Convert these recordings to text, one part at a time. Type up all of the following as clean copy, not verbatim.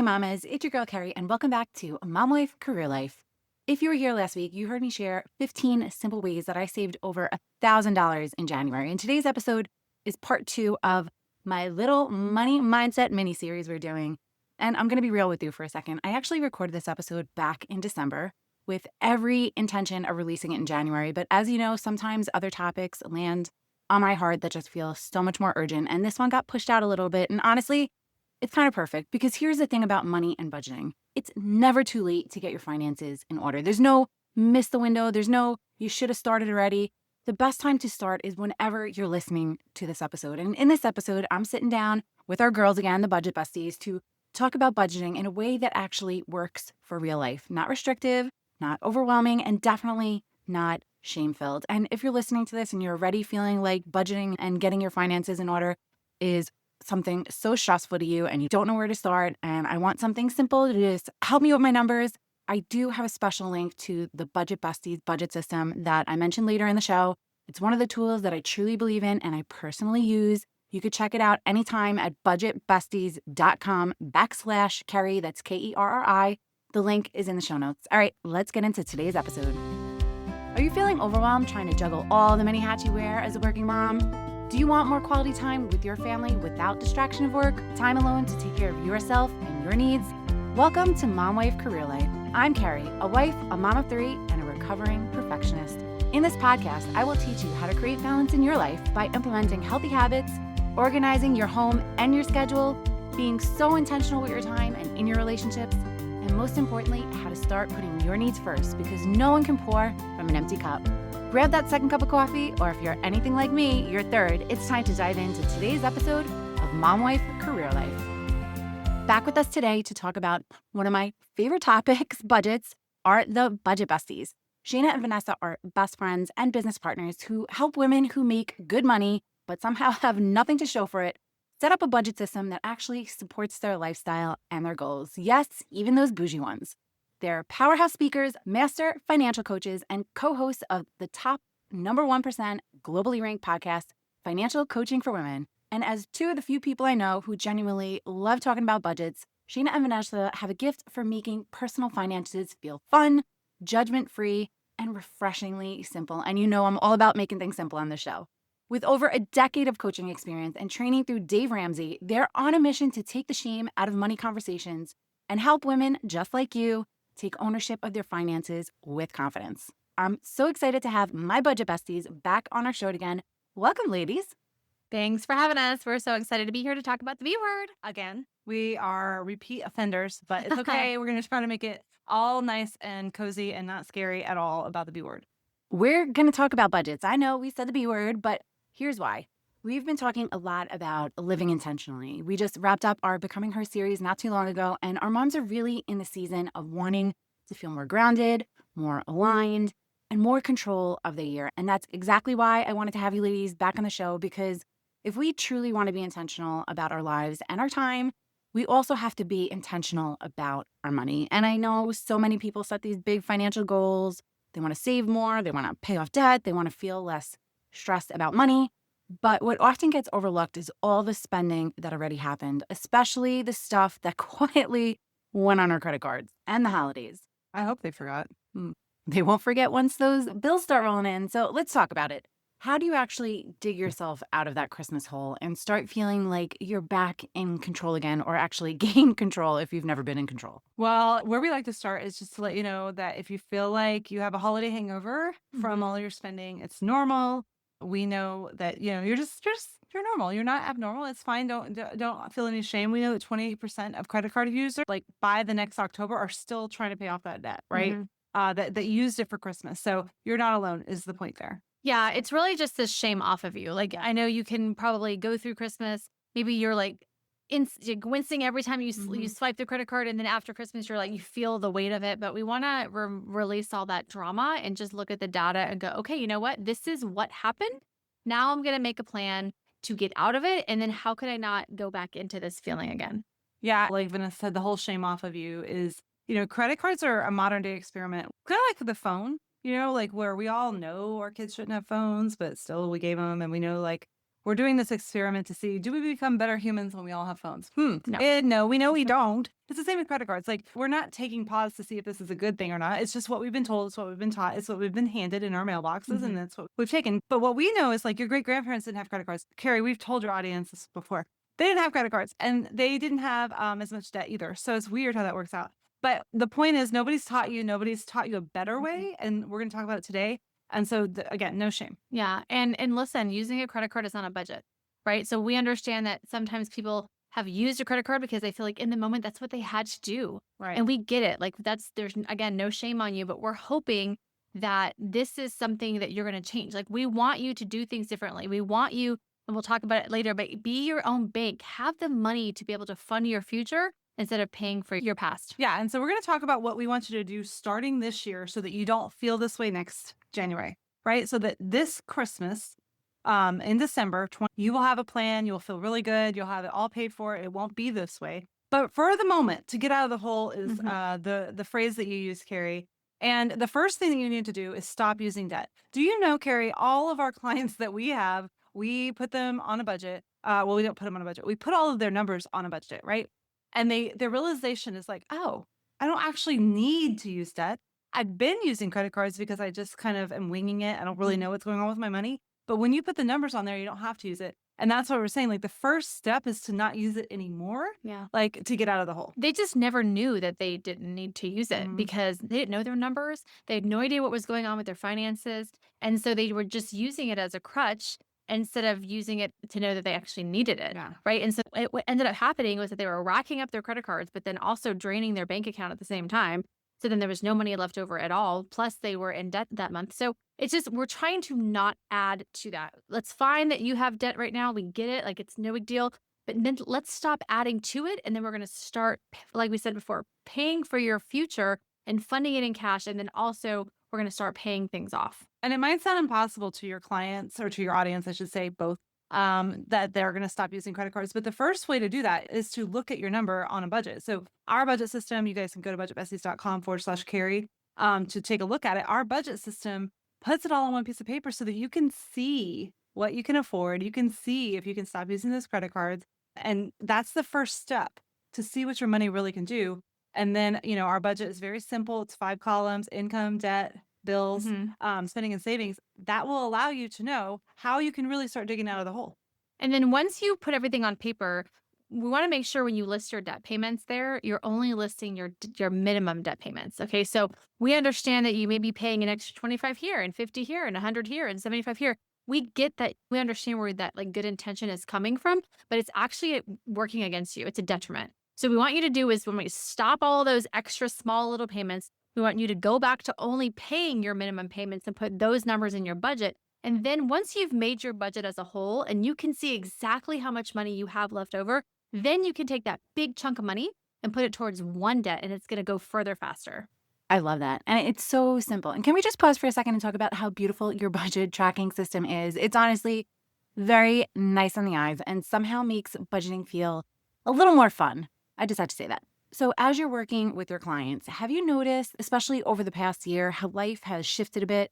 mamas, it's your girl Carrie, and welcome back to Mom Life, Career Life. If you were here last week, you heard me share 15 simple ways that I saved over $1,000 in January. And today's episode is part 2 of my little money mindset mini series we're doing. And I'm going to be real with you for a second. I actually recorded this episode back in December with every intention of releasing it in January. But as you know, sometimes other topics land on my heart that just feel so much more urgent. And this one got pushed out a little bit. And honestly, it's kind of perfect because here's the thing about money and budgeting. It's never too late to get your finances in order. There's no miss the window. There's no you should have started already. The best time to start is whenever you're listening to this episode. And in this episode, I'm sitting down with our girls again, the budget besties, to talk about budgeting in a way that actually works for real life. Not restrictive, not overwhelming, and definitely not shame-filled. And if you're listening to this and you're already feeling like budgeting and getting your finances in order is something so stressful to you and you don't know where to start, and I want something simple to just help me with my numbers, I do have a special link to the Budget Besties budget system that I mentioned later in the show. It's one of the tools that I truly believe in and I personally use. You could check it out anytime at budgetbesties.com/Kerry. That's Kerri. The link is in the show notes. All right, let's get into today's episode. Are you feeling overwhelmed trying to juggle all the many hats you wear as a working mom? Do you want more quality time with your family without distraction of work? Time alone to take care of yourself and your needs? Welcome to Mom Wife Career Life. I'm Carrie, a wife, a mom of 3, and a recovering perfectionist. In this podcast, I will teach you how to create balance in your life by implementing healthy habits, organizing your home and your schedule, being so intentional with your time and in your relationships, and most importantly, how to start putting your needs first because no one can pour from an empty cup. Grab that second cup of coffee, or if you're anything like me, your third. It's time to dive into today's episode of Mom Wife Career Life. Back with us today to talk about one of my favorite topics, budgets, are the budget besties. Shana and Vanessa are best friends and business partners who help women who make good money but somehow have nothing to show for it set up a budget system that actually supports their lifestyle and their goals. Yes, even those bougie ones. They're powerhouse speakers, master financial coaches, and co-hosts of the top number 1% globally ranked podcast, Financial Coaching for Women. And as 2 of the few people I know who genuinely love talking about budgets, Shana and Vanessa have a gift for making personal finances feel fun, judgment-free, and refreshingly simple. And you know I'm all about making things simple on this show. With over a decade of coaching experience and training through Dave Ramsey, they're on a mission to take the shame out of money conversations and help women just like you take ownership of their finances with confidence. I'm so excited to have my budget besties back on our show again. Welcome, ladies. Thanks for having us. We're so excited to be here to talk about the B word again. We are repeat offenders, but it's okay. We're going to try to make it all nice and cozy and not scary at all about the B word. We're going to talk about budgets. I know we said the B word, but here's why. We've been talking a lot about living intentionally. We just wrapped up our Becoming Her series not too long ago, and our moms are really in the season of wanting to feel more grounded, more aligned, and more control of the year. And that's exactly why I wanted to have you ladies back on the show, because if we truly want to be intentional about our lives and our time, we also have to be intentional about our money. And I know so many people set these big financial goals. They want to save more, they want to pay off debt, they want to feel less stressed about money. But what often gets overlooked is all the spending that already happened, especially the stuff that quietly went on our credit cards and the holidays. I hope they forgot. They won't forget once those bills start rolling in. So let's talk about it. How do you actually dig yourself out of that Christmas hole and start feeling like you're back in control again, or actually gain control if you've never been in control? Well, where we like to start is just to let you know that if you feel like you have a holiday hangover from all your spending, it's normal. We know that, you're normal. You're not abnormal. It's fine. Don't feel any shame. We know that 28% of credit card users, like by the next October, are still trying to pay off that debt, right? That used it for Christmas. So you're not alone is the point there. Yeah, it's really just this shame off of you. Like, I know you can probably go through Christmas. Maybe you're like wincing every time you swipe the credit card. And then after Christmas, you're like, you feel the weight of it. But we want to release all that drama and just look at the data and go, okay, you know what? This is what happened. Now I'm going to make a plan to get out of it. And then how could I not go back into this feeling again? Yeah, like Vanessa said, the whole shame off of you is, credit cards are a modern day experiment, kind of like with the phone, like where we all know our kids shouldn't have phones, but still we gave them, and we know like we're doing this experiment to see, do we become better humans when we all have phones? No. No, we know we don't. It's the same with credit cards. Like, we're not taking pause to see if this is a good thing or not. It's just what we've been told. It's what we've been taught. It's what we've been handed in our mailboxes. And that's what we've taken. But what we know is, like, your great grandparents didn't have credit cards. Carrie, we've told your audience this before. They didn't have credit cards and they didn't have as much debt either. So it's weird how that works out. But the point is, nobody's taught you a better way. And we're going to talk about it today. And so, again, no shame. Yeah. And listen, using a credit card is on a budget, right? So we understand that sometimes people have used a credit card because they feel like in the moment that's what they had to do. Right. And we get it. Like, there's again no shame on you, but we're hoping that this is something that you're going to change. Like, we want you to do things differently. We want you, and we'll talk about it later, but be your own bank. Have the money to be able to fund your future instead of paying for your past. Yeah. And so we're going to talk about what we want you to do starting this year so that you don't feel this way next January, right? So that this Christmas, in December, you will have a plan. You'll feel really good. You'll have it all paid for. It won't be this way. But for the moment, to get out of the hole is the phrase that you use, Carrie. And the first thing that you need to do is stop using debt. Do you know, Carrie, all of our clients that we have, we put them on a budget. Well, we don't put them on a budget. We put all of their numbers on a budget, right? And their realization is like, oh, I don't actually need to use debt. I've been using credit cards because I just kind of am winging it. I don't really know what's going on with my money. But when you put the numbers on there, you don't have to use it. And that's what we're saying. Like, the first step is to not use it anymore. Yeah. Like, to get out of the hole. They just never knew that they didn't need to use it because they didn't know their numbers. They had no idea what was going on with their finances. And so they were just using it as a crutch instead of using it to know that they actually needed it. Yeah. Right. And so what ended up happening was that they were racking up their credit cards, but then also draining their bank account at the same time. So then there was no money left over at all. Plus they were in debt that month. So it's just, we're trying to not add to that. Let's find that you have debt right now. We get it. Like, it's no big deal. But then let's stop adding to it. And then we're going to start, like we said before, paying for your future and funding it in cash. And then also we're going to start paying things off. And it might sound impossible to your clients, or to your audience, I should say, both, that they're going to stop using credit cards. But the first way to do that is to look at your number on a budget. So our budget system, you guys can go to budgetbesties.com/Carrie to take a look at it. Our budget system puts it all on one piece of paper so that you can see what you can afford. You can see if you can stop using those credit cards. And that's the first step to see what your money really can do. And then, our budget is very simple. It's 5 columns: income, debt, bills, spending and savings. That will allow you to know how you can really start digging out of the hole. And then once you put everything on paper, we want to make sure when you list your debt payments there, you're only listing your minimum debt payments. Okay. So we understand that you may be paying an extra 25 here and 50 here and 100 here and 75 here. We get that. We understand where that good intention is coming from, but it's actually working against you. It's a detriment. So what we want you to do is, when we stop all those extra small little payments, we want you to go back to only paying your minimum payments and put those numbers in your budget. And then once you've made your budget as a whole and you can see exactly how much money you have left over, then you can take that big chunk of money and put it towards one debt, and it's going to go further faster. I love that. And it's so simple. And can we just pause for a second and talk about how beautiful your budget tracking system is? It's honestly very nice on the eyes and somehow makes budgeting feel a little more fun. I just had to say that. So as you're working with your clients, have you noticed, especially over the past year, how life has shifted a bit?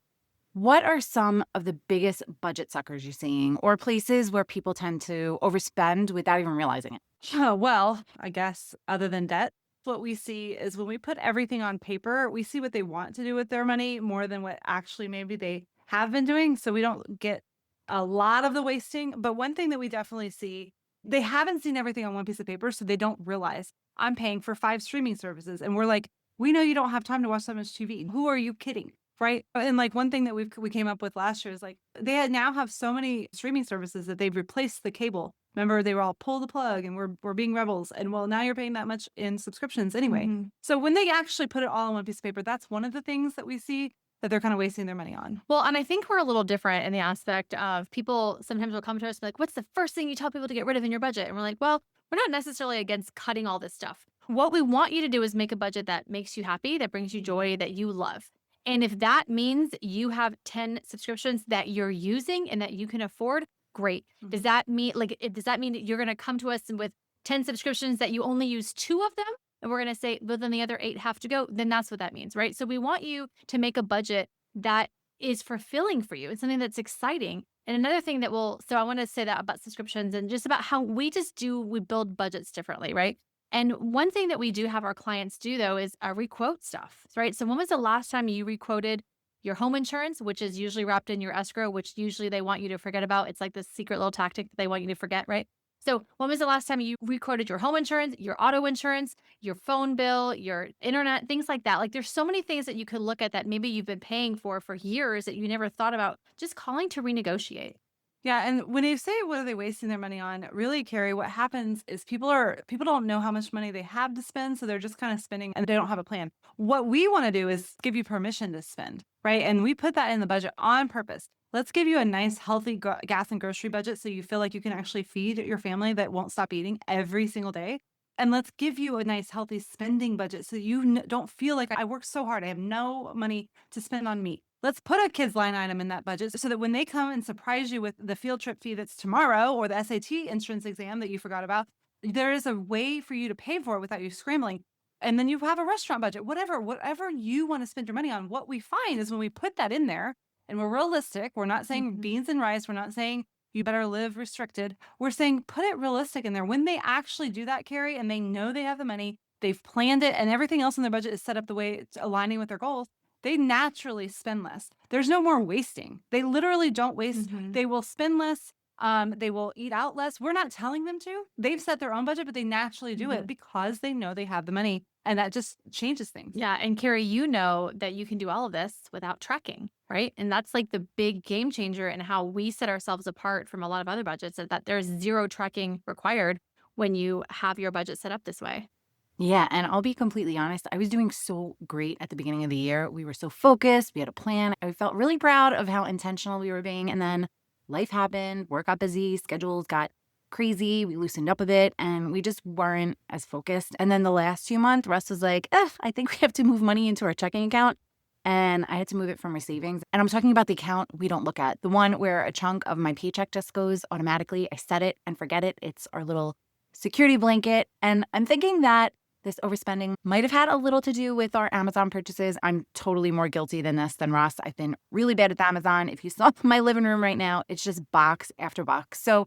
What are some of the biggest budget suckers you're seeing, or places where people tend to overspend without even realizing it? Well, I guess other than debt, what we see is when we put everything on paper, we see what they want to do with their money more than what actually maybe they have been doing. So we don't get a lot of the wasting. But one thing that we definitely see, they haven't seen everything on one piece of paper, so they don't realize I'm paying for 5 streaming services. And we're like, we know you don't have time to watch that much TV. Who are you kidding? Right. And like, one thing that we came up with last year is like, now have so many streaming services that they've replaced the cable. Remember, they were all pull the plug and we're being rebels. And well, now you're paying that much in subscriptions anyway. So when they actually put it all on one piece of paper, that's one of the things that we see that they're kind of wasting their money on. Well, and I think we're a little different in the aspect of, people sometimes will come to us and be like, what's the first thing you tell people to get rid of in your budget? And we're like, well, we're not necessarily against cutting all this stuff. What we want you to do is make a budget that makes you happy, that brings you joy, that you love. And if that means you have 10 subscriptions that you're using and that you can afford, great. Does that mean that you're going to come to us with 10 subscriptions that you only use 2 of them? And we're going to say, but then the other 8 have to go? Then that's what that means, right? So we want you to make a budget that is fulfilling for you. It's something that's exciting. And another thing that so I want to say that about subscriptions and just about how we build budgets differently, right? And one thing that we do have our clients do though is requote stuff, right? So when was the last time you requoted your home insurance, which is usually wrapped in your escrow, which usually they want you to forget about? It's like this secret little tactic that they want you to forget, right? So when was the last time you requoted your home insurance, your auto insurance, your phone bill, your internet, things like that? Like there's so many things that you could look at that maybe you've been paying for years that you never thought about just calling to renegotiate. Yeah, and when you say what are they wasting their money on, really, Carrie, what happens is people don't know how much money they have to spend, so they're just kind of spending and they don't have a plan. What we want to do is give you permission to spend, right? And we put that in the budget on purpose. Let's give you a nice, healthy gas and grocery budget so you feel like you can actually feed your family that won't stop eating every single day. And let's give you a nice, healthy spending budget so you don't feel like I worked so hard. I have no money to spend on me. Let's put a kids line item in that budget so that when they come and surprise you with the field trip fee that's tomorrow or the SAT entrance exam that you forgot about, there is a way for you to pay for it without you scrambling. And then you have a restaurant budget, whatever you want to spend your money on. What we find is when we put that in there and we're realistic, we're not saying beans and rice, we're not saying you better live restricted. We're saying put it realistic in there. When they actually do that, Carrie, and they know they have the money, they've planned it, and everything else in their budget is set up the way it's aligning with their goals, they naturally spend less. There's no more wasting. They literally don't waste. They will spend less. They will eat out less. We're not telling them to. They've set their own budget, but they naturally do it because they know they have the money. And that just changes things. Yeah. And Carrie, you know that you can do all of this without tracking, right? And that's like the big game changer in how we set ourselves apart from a lot of other budgets, is that there's zero tracking required when you have your budget set up this way. Yeah, and I'll be completely honest, I was doing so great at the beginning of the year. We were so focused, we had a plan. I felt really proud of how intentional we were being. And then life happened, work got busy, schedules got crazy, we loosened up a bit, and we just weren't as focused. And then the last 2 months, Russ was like, I think we have to move money into our checking account. And I had to move it from my savings. And I'm talking about the account we don't look at, the one where a chunk of my paycheck just goes automatically. I set it and forget it. It's our little security blanket. And I'm thinking that this overspending might have had a little to do with our Amazon purchases. I'm totally more guilty than Ross. I've been really bad at Amazon. If you saw my living room right now, it's just box after box. So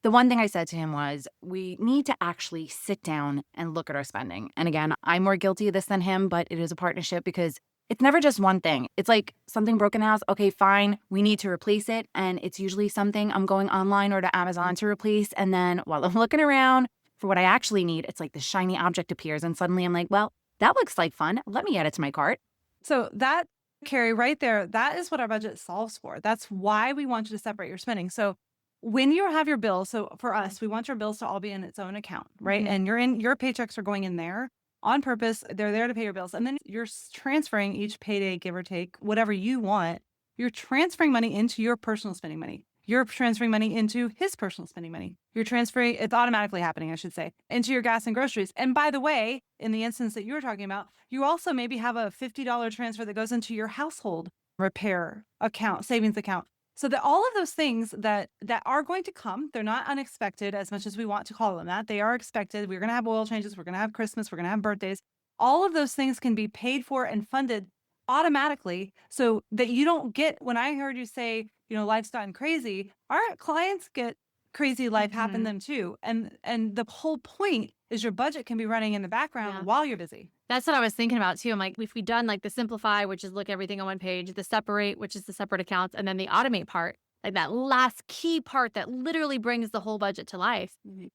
the one thing I said to him was, we need to actually sit down and look at our spending. And again, I'm more guilty of this than him, but it is a partnership because it's never just one thing. It's like something broke in the house. Okay, fine. We need to replace it. And it's usually something I'm going online or to Amazon to replace. And then while I'm looking around for what I actually need, it's like the shiny object appears. And suddenly I'm like, well, that looks like fun. Let me add it to my cart. So that, Carrie, right there, that is what our budget solves for. That's why we want you to separate your spending. So when you have your bills, so for us, we want your bills to all be in its own account, right? And your paychecks are going in there on purpose. They're there to pay your bills. And then you're transferring each payday, give or take, whatever you want. You're transferring money into your personal spending money. You're transferring money into his personal spending money. You're transferring, it's automatically happening, I should say, into your gas and groceries. And by the way, in the instance that you were talking about, you also maybe have a $50 transfer that goes into your household repair account, savings account. So that all of those things that are going to come, they're not unexpected as much as we want to call them that. They are expected. We're going to have oil changes. We're going to have Christmas. We're going to have birthdays. All of those things can be paid for and funded automatically so that you don't get, when I heard you say, life's gotten crazy, our clients get crazy life happen to them too. And the whole point is your budget can be running in the background while you're busy. That's what I was thinking about too. I'm like, if we done like the simplify, which is look everything on one page, the separate, which is the separate accounts, and then the automate part, like that last key part that literally brings the whole budget to life,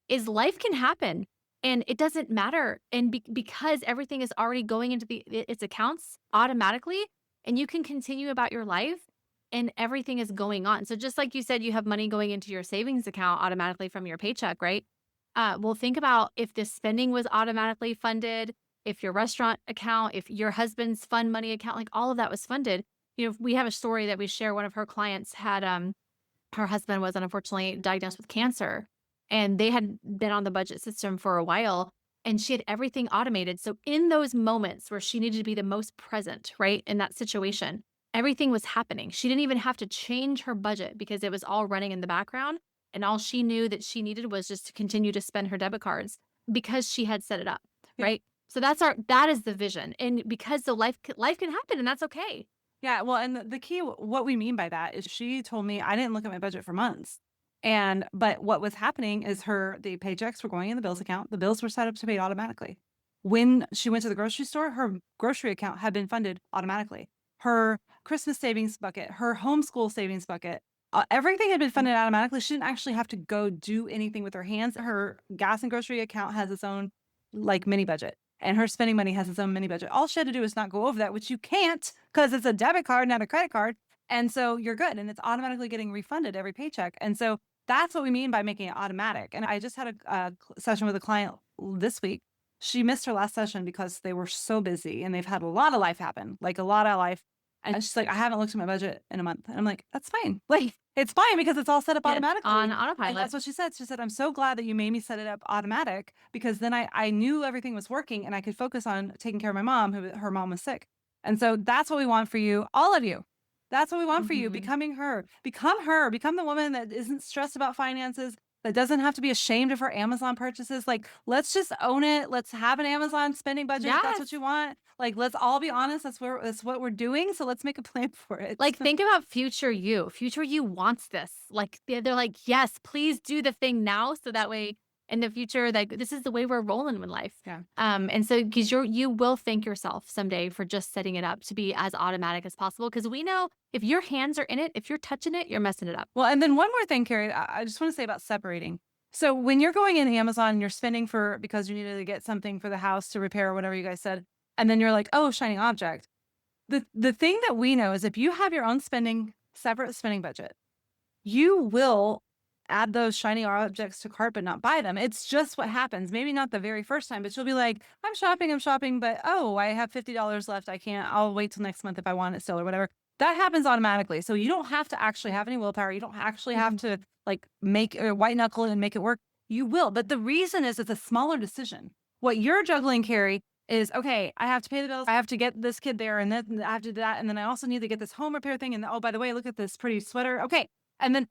is life can happen and it doesn't matter. And because everything is already going into its accounts automatically, and you can continue about your life and everything is going on. So just like you said, you have money going into your savings account automatically from your paycheck, right? Well, think about if the spending was automatically funded, if your restaurant account, if your husband's fund money account, like all of that was funded. We have a story that we share. One of her clients had, her husband was unfortunately diagnosed with cancer, and they had been on the budget system for a while, and she had everything automated. So in those moments where she needed to be the most present, right, in that situation, everything was happening. She didn't even have to change her budget because it was all running in the background. And all she knew that she needed was just to continue to spend her debit cards because she had set it up, right? So that is the vision. And because the life can happen, and that's okay. Yeah, well, and the key, what we mean by that is she told me I didn't look at my budget for months. But what was happening is the paychecks were going in the bills account. The bills were set up to pay automatically. When she went to the grocery store, her grocery account had been funded automatically. Her Christmas savings bucket, her homeschool savings bucket, everything had been funded automatically. She didn't actually have to go do anything with her hands. Her gas and grocery account has its own like mini budget, and her spending money has its own mini budget. All she had to do is not go over that, which you can't because it's a debit card, not a credit card. And so you're good. And it's automatically getting refunded every paycheck. And so that's what we mean by making it automatic. And I just had a session with a client this week. She missed her last session because they were so busy and they've had a lot of life happen, like a lot of life. And she's like, I haven't looked at my budget in a month. And I'm like, that's fine. Like, it's fine because it's all set up Yeah, automatically. on And autopilot. that's what she said. She said, I'm so glad that you made me set it up automatic because then I knew everything was working and I could focus on taking care of my mom, who her mom was sick. And so that's what we want for you, all of you. That's what we want for you. Becoming her. Become her. Become the woman that isn't stressed about finances, that doesn't have to be ashamed of her Amazon purchases. Like, let's just own it. Let's have an Amazon spending budget if that's what Yes. you want. Like, let's all be honest. That's what we're doing. So let's make a plan for it. Like, think about future you. Future you wants this. Like, they're like, yes, please do the thing now, so that way in the future, like, this is the way we're rolling in life. Yeah. And so because you will thank yourself someday for just setting it up to be as automatic as possible. Because we know if your hands are in it, if you're touching it, you're messing it up. Well, and then one more thing, Carrie, I just want to say about separating. So when you're going in Amazon and you're spending because you needed to get something for the house to repair or whatever you guys said, and then you're like, oh, shiny object. The thing that we know is if you have your own separate spending budget, you will add those shiny objects to cart but not buy them. It's just what happens. Maybe not the very first time, but you'll be like, I'm shopping, but oh, I have $50 left. I'll wait till next month if I want it still or whatever. That happens automatically. So you don't have to actually have any willpower. You don't actually have to like make a white knuckle and make it work. You will. But the reason is it's a smaller decision. What you're juggling, Carrie, is okay, I have to pay the bills. I have to get this kid there and then I have to do that. And then I also need to get this home repair thing. And oh, by the way, look at this pretty sweater. Okay. And then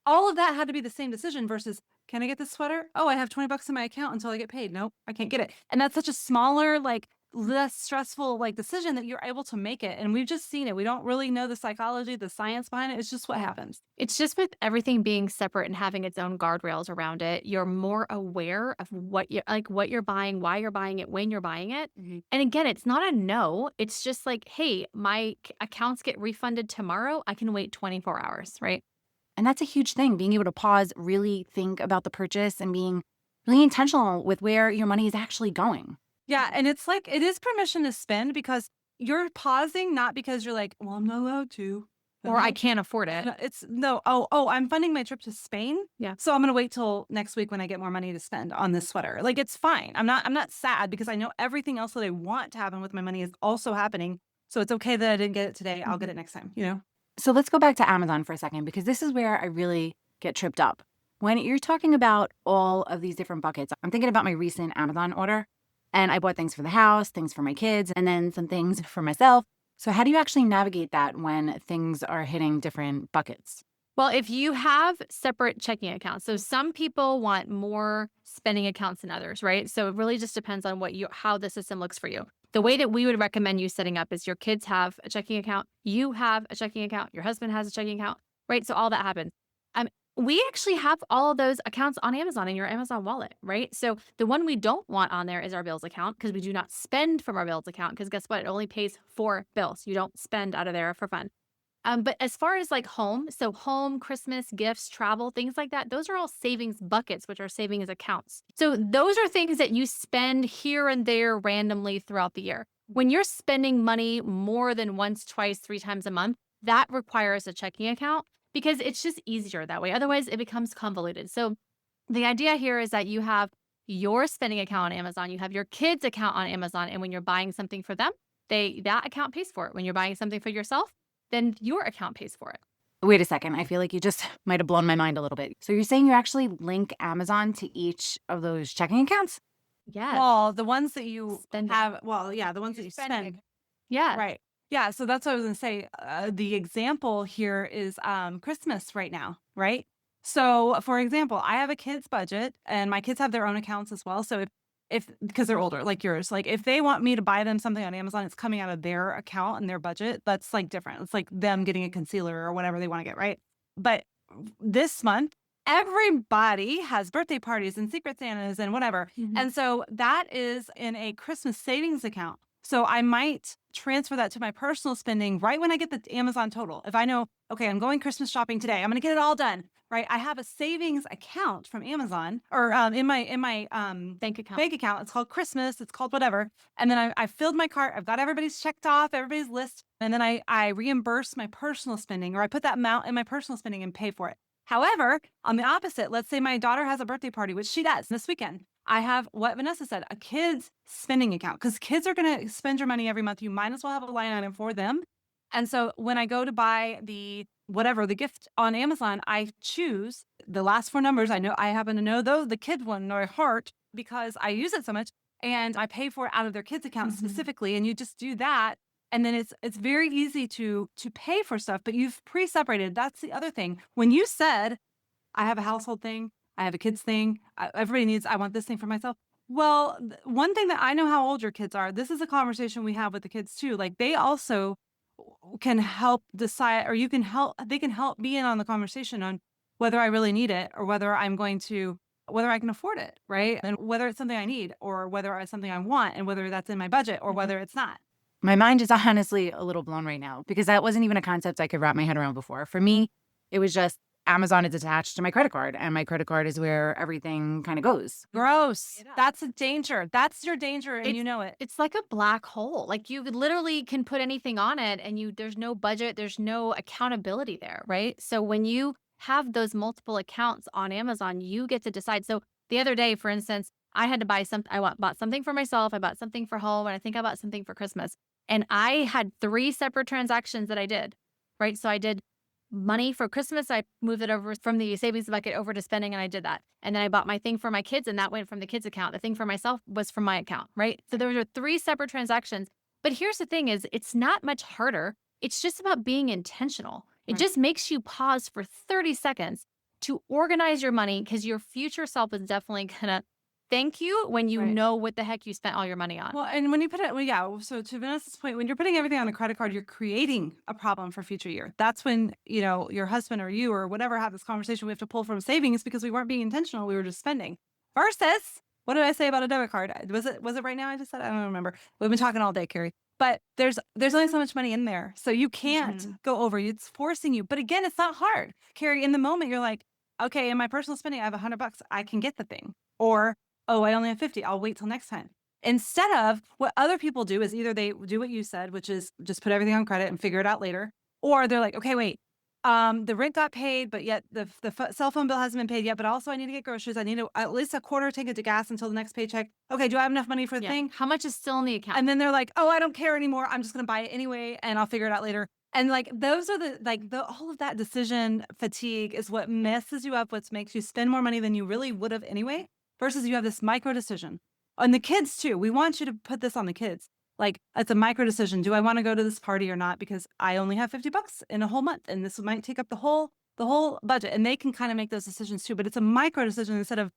all of that had to be the same decision versus, can I get this sweater? Oh, I have $20 in my account until I get paid. Nope, I can't get it. And that's such a smaller, like less stressful, like decision that you're able to make it. And we've just seen it. We don't really know the psychology, the science behind it. It's just what happens. It's just with everything being separate and having its own guardrails around it, you're more aware of what you're buying, why you're buying it, when you're buying it. And again, it's not a no. It's just like, hey, my accounts get refunded tomorrow. I can wait 24 hours, right? And that's a huge thing, being able to pause, really think about the purchase and being really intentional with where your money is actually going. Yeah. And it's like, it is permission to spend because you're pausing, not because you're like, well, I'm not allowed to. Or I can't afford it. It's no, I'm funding my trip to Spain. Yeah. So I'm going to wait till next week when I get more money to spend on this sweater. Like, it's fine. I'm not sad because I know everything else that I want to happen with my money is also happening. So it's okay that I didn't get it today. I'll get it next time, you know? So let's go back to Amazon for a second, because this is where I really get tripped up. When you're talking about all of these different buckets, I'm thinking about my recent Amazon order, and I bought things for the house, things for my kids, and then some things for myself. So how do you actually navigate that when things are hitting different buckets? Well, if you have separate checking accounts, so some people want more spending accounts than others, right? So it really just depends on how the system looks for you. The way that we would recommend you setting up is your kids have a checking account, you have a checking account, your husband has a checking account, right? So all that happens. We actually have all of those accounts on Amazon in your Amazon wallet, right? So the one we don't want on there is our bills account, because we do not spend from our bills account, because guess what? It only pays for bills. You don't spend out of there for fun. But as far as like home, Christmas, gifts, travel, things like that, those are all savings buckets, which are savings accounts. So those are things that you spend here and there randomly throughout the year. When you're spending money more than once, twice, 3 times a month, that requires a checking account because it's just easier that way. Otherwise, it becomes convoluted. So the idea here is that you have your spending account on Amazon, you have your kids' account on Amazon, and when you're buying something for them, that account pays for it. When you're buying something for yourself, then your account pays for it. Wait a second. I feel like you just might have blown my mind a little bit. So you're saying you actually link Amazon to each of those checking accounts? Yes. Well, the ones that you Spend. have, well, yeah, the ones that you spend. Yeah. Right. Yeah. So that's what I was going to say. The example here is Christmas right now, right? So for example, I have a kid's budget and my kids have their own accounts as well. So because they're older, like yours, like if they want me to buy them something on Amazon, it's coming out of their account and their budget. That's like different. It's like them getting a concealer or whatever they want to get, right? But this month, everybody has birthday parties and Secret Santas and whatever. And so that is in a Christmas savings account. So I might transfer that to my personal spending right when I get the Amazon total. If I know, okay, I'm going Christmas shopping today, I'm going to get it all done, right? I have a savings account from Amazon or in my Bank account. bank account. It's called Christmas. It's called whatever. And then I filled my cart. I've got everybody's checked off, everybody's list. And then I reimburse my personal spending, or I put that amount in my personal spending and pay for it. However, on the opposite, let's say my daughter has a birthday party, which she does this weekend. I have what Vanessa said, a kid's spending account, because kids are going to spend your money every month. You might as well have a line item for them. And so when I go to buy the gift on Amazon, I choose the last four numbers. I happen to know the kid one by heart because I use it so much, and I pay for it out of their kids account specifically. And you just do that. And then it's very easy to pay for stuff, but you've pre-separated. That's the other thing. When you said, I have a household thing, I have a kids thing, everybody needs, I want this thing for myself. Well, one thing that I know how old your kids are, this is a conversation we have with the kids too. Like they also can help decide, or they can help be in on the conversation on whether I really need it or whether I can afford it, right? And whether it's something I need or whether it's something I want and whether that's in my budget or whether it's not. My mind is honestly a little blown right now because that wasn't even a concept I could wrap my head around before. For me, it was just Amazon is attached to my credit card, and my credit card is where everything kind of goes. Gross. That's a danger. That's your danger, and you know it. It's like a black hole. Like you literally can put anything on it and there's no budget, there's no accountability there, right? So when you have those multiple accounts on Amazon, you get to decide. So the other day, for instance, I had to buy something. I bought something for myself. I bought something for home, and I think I bought something for Christmas. And I had 3 separate transactions that I did, right? So I did money for Christmas. I moved it over from the savings bucket over to spending, and I did that. And then I bought my thing for my kids, and that went from the kids' account. The thing for myself was from my account, right? So there were 3 separate transactions. But here's the thing is it's not much harder. It's just about being intentional. It just makes you pause for 30 seconds to organize your money, because your future self is definitely going to thank you when you know what the heck you spent all your money on. Well, and when you put it, so to Vanessa's point, when you're putting everything on a credit card, you're creating a problem for future year. That's when, your husband or you or whatever have this conversation, we have to pull from savings because we weren't being intentional. We were just spending. Versus, what did I say about a debit card? Was it right now I just said? I don't remember. We've been talking all day, Carrie. But there's only so much money in there. So you can't go over. It's forcing you. But again, it's not hard. Carrie, in the moment, you're like, okay, in my personal spending, I have $100. I can get the thing. Or, oh, I only have 50. I'll wait till next time. Instead of what other people do is either they do what you said, which is just put everything on credit and figure it out later. Or they're like, okay, wait, the rent got paid, but yet the cell phone bill hasn't been paid yet. But also I need to get groceries. I need at least a quarter tank of gas until the next paycheck. Okay, do I have enough money for the thing? How much is still in the account? And then they're like, oh, I don't care anymore. I'm just going to buy it anyway, and I'll figure it out later. And like those are all of that decision fatigue is what messes you up, what makes you spend more money than you really would have anyway. Versus you have this micro decision. And the kids too. We want you to put this on the kids. Like it's a micro decision. Do I want to go to this party or not? Because I only have $50 in a whole month, and this might take up the whole budget. And they can kind of make those decisions too. But it's a micro decision instead of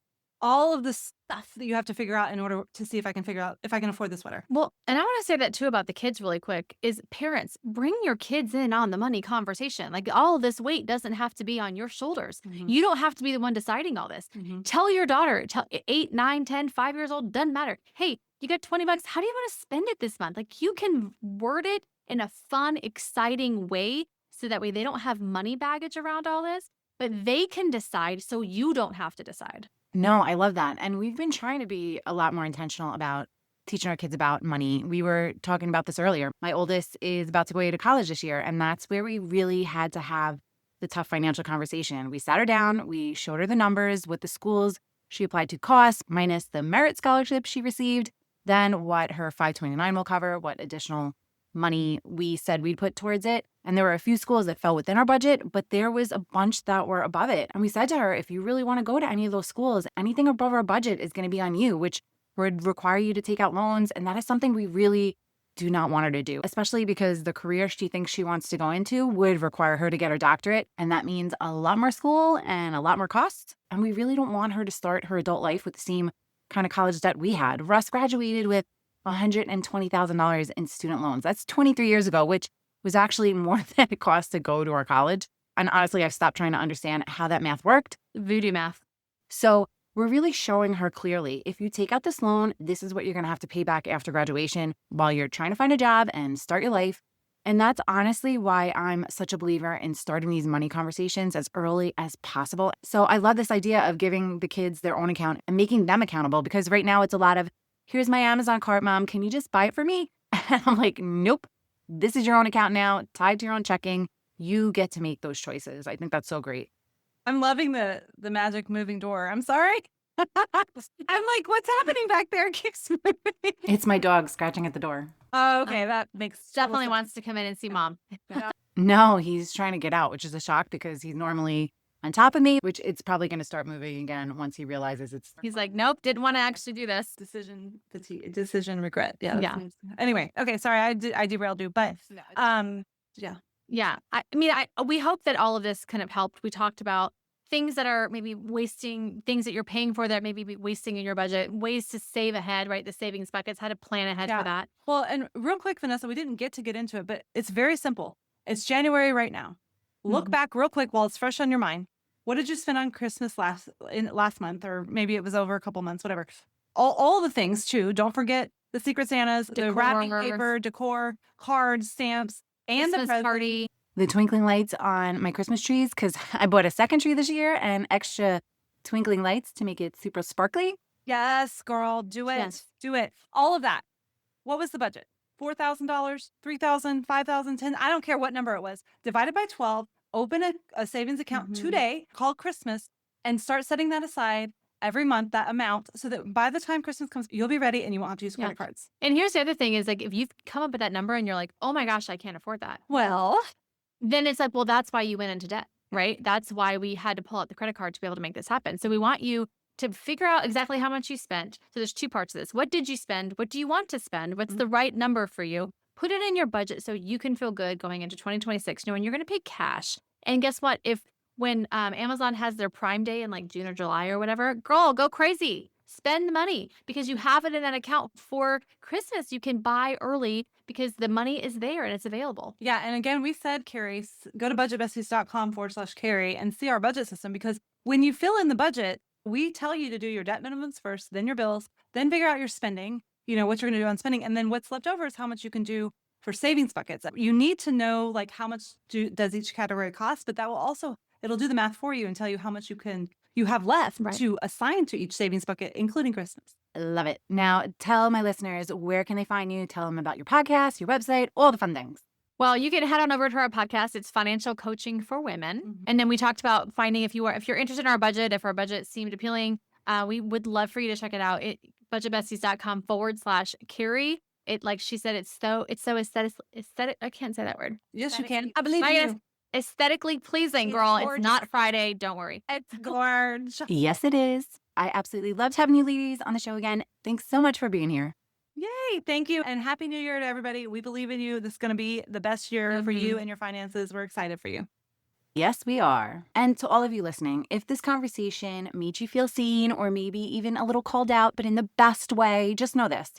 all of the stuff that you have to figure out in order to see if I can figure out if I can afford the sweater. Well, and I want to say that too about the kids really quick is parents, bring your kids in on the money conversation. Like all of this weight doesn't have to be on your shoulders. You don't have to be the one deciding all this. Tell your daughter, 8, 9, 10, 5 years old, doesn't matter. Hey, you got $20. How do you want to spend it this month? Like you can word it in a fun, exciting way so that way they don't have money baggage around all this, but they can decide so you don't have to decide. No, I love that. And we've been trying to be a lot more intentional about teaching our kids about money. We were talking about this earlier. My oldest is about to go away to college this year, and that's where we really had to have the tough financial conversation. We sat her down, we showed her the numbers with the schools she applied to costs minus the merit scholarship she received, then what her 529 will cover, what additional money we said we'd put towards it. And there were a few schools that fell within our budget, but there was a bunch that were above it. And we said to her, if you really want to go to any of those schools, anything above our budget is going to be on you, which would require you to take out loans. And that is something we really do not want her to do, especially because the career she thinks she wants to go into would require her to get her doctorate. And that means a lot more school and a lot more costs. And we really don't want her to start her adult life with the same kind of college debt we had. Russ graduated with $120,000 in student loans. That's 23 years ago, which was actually more than it cost to go to our college. And honestly, I've stopped trying to understand how that math worked. Voodoo math. So we're really showing her clearly, if you take out this loan, this is what you're going to have to pay back after graduation while you're trying to find a job and start your life. And that's honestly why I'm such a believer in starting these money conversations as early as possible. So I love this idea of giving the kids their own account and making them accountable, because right now it's a lot of, here's my Amazon cart, Mom, can you just buy it for me? And I'm like, nope, this is your own account now, tied to your own checking. You get to make those choices. I think that's so great. I'm loving the magic moving door. I'm sorry. I'm like, what's happening back there? It keeps moving. It's my dog scratching at the door. Oh, okay. That makes Definitely total wants to come in and see Mom. No, he's trying to get out, which is a shock because he's normally on top of me, which it's probably going to start moving again once he realizes it's. He's like, nope, didn't want to actually do this. decision fatigue, decision regret. Yeah. Yeah. Anyway, okay. Sorry, I derailed you, but yeah. Yeah. I mean, we hope that all of this kind of helped. We talked about things that are maybe wasting, things that you're paying for that maybe be wasting in your budget, ways to save ahead, right? The savings buckets, how to plan ahead for that. Well, and real quick, Vanessa, we didn't get into it, but it's very simple. It's January right now. Look back real quick while it's fresh on your mind. What did you spend on Christmas last month, or maybe it was over a couple months, whatever. All the things too. Don't forget the Secret Santas, the wrapping paper, decor, cards, stamps, and Christmas the party. The twinkling lights on my Christmas trees, because I bought a second tree this year and extra twinkling lights to make it super sparkly. Yes, girl, do it. Yes. Do it. All of that. What was the budget? $4,000, $3,000, $5,000, $10,000. I don't care what number it was. Divided by 12, open a savings account today called Christmas and start setting that aside every month, that amount, so that by the time Christmas comes, you'll be ready and you won't have to use credit cards. And here's the other thing is, like, if you've come up with that number and you're like, oh my gosh, I can't afford that. Well, Then it's like, well, that's why you went into debt, right? That's why we had to pull out the credit card to be able to make this happen. So we want you to figure out exactly how much you spent. So there's two parts of this. What did you spend? What do you want to spend? What's the right number for you? Put it in your budget so you can feel good going into 2026, knowing you're going to pay cash. And guess what? When Amazon has their Prime Day in like June or July or whatever, girl, go crazy. Spend the money because you have it in that account for Christmas. You can buy early because the money is there and it's available. yeah. And again, we said, Carrie, go to budgetbesties.com/Carrie and see our budget system, because when you fill in the budget, we tell you to do your debt minimums first, then your bills, then figure out your spending, what you're going to do on spending. And then what's left over is how much you can do for savings buckets. You need to know like how much does each category cost, but that will also, it'll do the math for you and tell you how much you have left to assign to each savings bucket, including Christmas. Love it. Now, tell my listeners, where can they find you? Tell them about your podcast, your website, all the fun things. Well, you can head on over to our podcast. It's Financial Coaching for Women. And then we talked about finding if you're interested in our budget, if our budget seemed appealing, we would love for you to check it out. Budgetbesties.com/Carrie. It, like she said, it's so aesthetic. I can't say that word. Yes, you can. I believe you. Aesthetically pleasing, It's girl. gorgeous. It's not Friday. Don't worry. It's gorge. Yes, it is. I absolutely loved having you ladies on the show again. Thanks so much for being here. Yay. Thank you. And Happy New Year to everybody. We believe in you. This is going to be the best year for you and your finances. We're excited for you. Yes, we are. And to all of you listening, if this conversation made you feel seen or maybe even a little called out, but in the best way, just know this.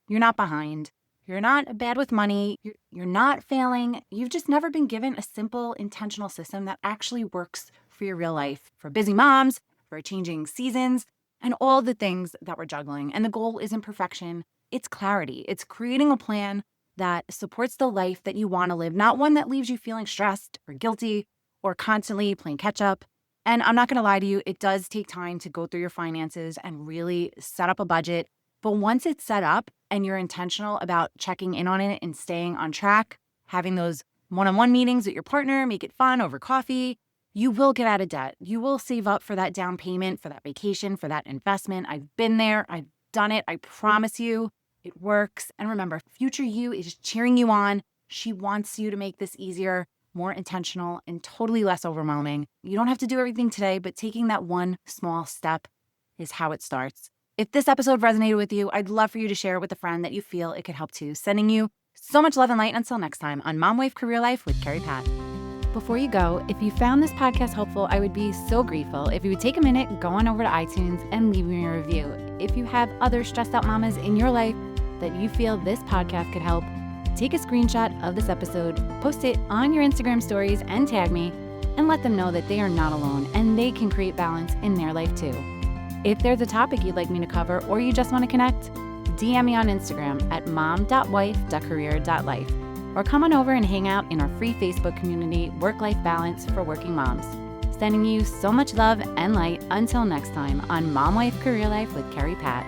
You're not behind. You're not bad with money. You're not failing. You've just never been given a simple, intentional system that actually works for your real life, for busy moms, for changing seasons, and all the things that we're juggling. And the goal isn't perfection. It's clarity. It's creating a plan that supports the life that you want to live, not one that leaves you feeling stressed or guilty or constantly playing catch up. And I'm not going to lie to you, it does take time to go through your finances and really set up a budget. But once it's set up and you're intentional about checking in on it and staying on track, having those one-on-one meetings with your partner, make it fun over coffee, you will get out of debt. You will save up for that down payment, for that vacation, for that investment. I've been there. I've done it. I promise you it works. And remember, future you is cheering you on. She wants you to make this easier, more intentional, and totally less overwhelming. You don't have to do everything today, but taking that one small step is how it starts. If this episode resonated with you, I'd love for you to share it with a friend that you feel it could help too. Sending you so much love and light. Until next time on Mom Wife Career Life with Carrie Pat. Before you go, if you found this podcast helpful, I would be so grateful if you would take a minute, go on over to iTunes, and leave me a review. If you have other stressed out mamas in your life that you feel this podcast could help, take a screenshot of this episode, post it on your Instagram stories, and tag me, and let them know that they are not alone and they can create balance in their life too. If there's a topic you'd like me to cover or you just want to connect, DM me on Instagram at mom.wife.career.life. Or come on over and hang out in our free Facebook community, Work-Life Balance for Working Moms. Sending you so much love and light until next time on Mom Life Career Life with Carrie Pat.